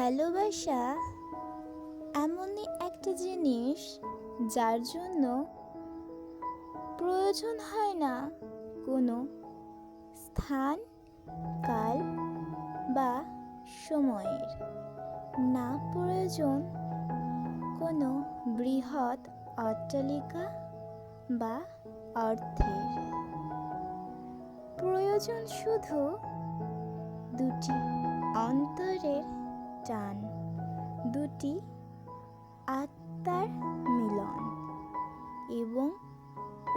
ভালোবাসা এমনই একটা জিনিস যার জন্য প্রয়োজন হয় না কোনো স্থান, কাল বা সময়ের, না প্রয়োজন কোনো বৃহৎ অট্টালিকা বা অর্থের। প্রয়োজন শুধু দুটি অন্তরের টান, দুটি আত্মার মিলন এবং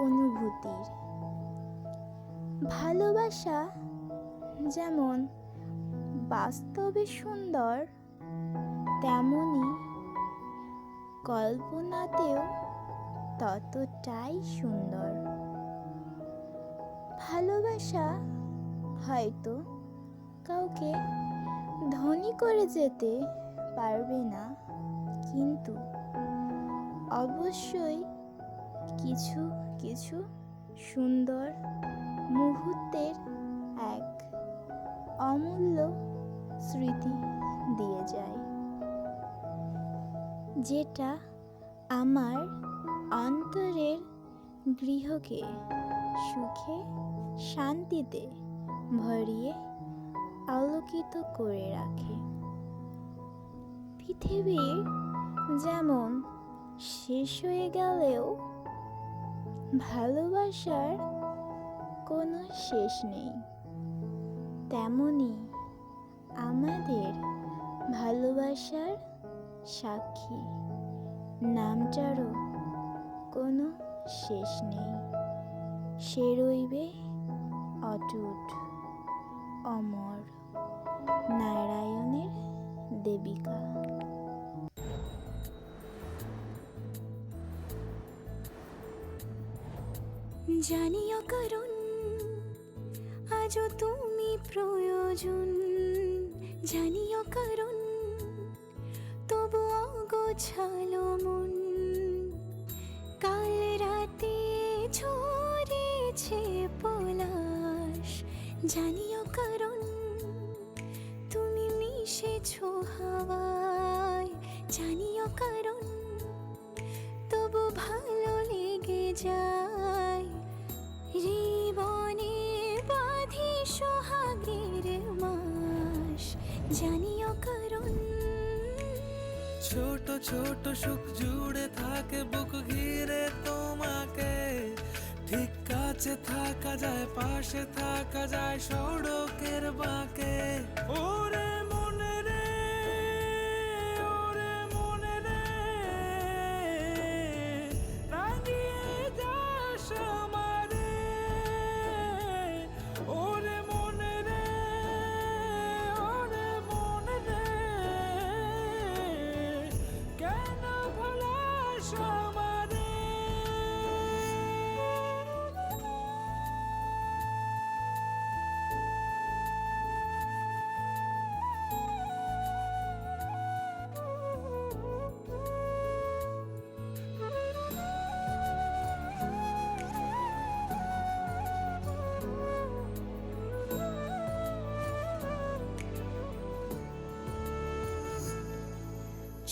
অনুভূতির। ভালোবাসা যেমন বাস্তবে সুন্দর, তেমনি কল্পনাতেও ততটাই সুন্দর। ভালোবাসা হয়তো কাউকে ধনী করে যেতে পারবে না, কিন্তু অবশ্যই কিছু কিছু সুন্দর মুহূর্তের এক অমূল্য স্মৃতি দিয়ে যায়, যেটা আমার অন্তরের গৃহকে সুখে শান্তিতে ভরিয়ে আলোকিত করে রাখে। পৃথিবীর যেমন শেষ হয়ে গেলেও ভালোবাসার কোনো শেষ নেই, তেমনি আমাদের ভালোবাসার সাক্ষী নামটারও কোনো শেষ নেই। সে রইবে অটুট, অমর, নারায়ণের দেবিকা। জানিও কারণ আজও তুমি প্রয়োজন, জানিও কারণ তবু অগোছালো মন। কাল রাতে ঝরেছে পলাশ, জানিও কারণ তুমি মিশেছো হাওয়ায়। জানিও কারণ তবু ভালো লেগে যায়, জীবনে বাঁধি সোহাগের মাস। জানিও কারণ ছোট ছোট সুখ জুড়ে থাকে বুক ঘিরে তোমাকে। ঠিক কাছে থাকা যায়, পাশে থাকা যায় সড়কের বাঁকে। ওরে মনে রে, ওরে মনে রে, রাঙিয়ে যাস আমারে। ওরে মনে রে, ওরে মনে রে, কেন ভোলাস আমারে।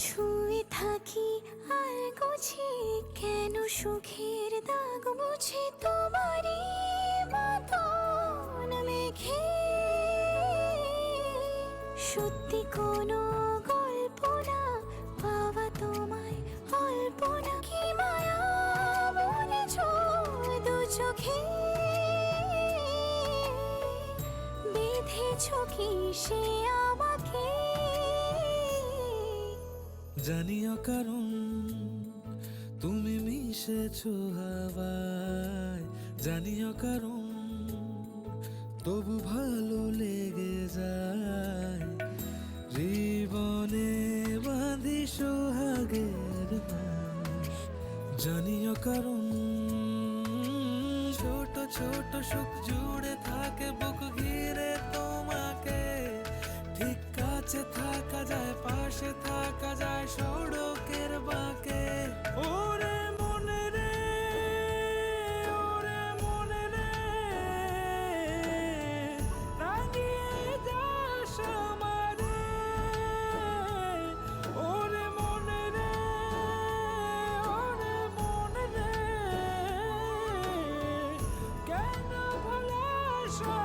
ছুঁয়ে থাকি আর গোছি কেন সুখের দাগ মুছে তোমারই মতন মেঘে। সত্যি কোনো গল্প না পাওয়া তোমায় অল্প না, কি মায়া বলেছ দু চোখে। বেঁধেছ কি সে আমাকে। জানিও কারণ তুমি মিশেছো হাওয়ায়। জানিও কারণ তবু ভালো লেগে যায়, জীবনে বাঁধি সোহাগের মাস। জানিও কারণ ছোট ছোট সুখ জুড়ে থাকে বুক ঘিরে তোমাকে। ঠিক কাছে থাকা যায়, পাশে থাকা যায় সড়কের বাঁকে। ওরে মনে রে, ওরে মনে রে, রাঙিয়ে যাস আমারে। আশা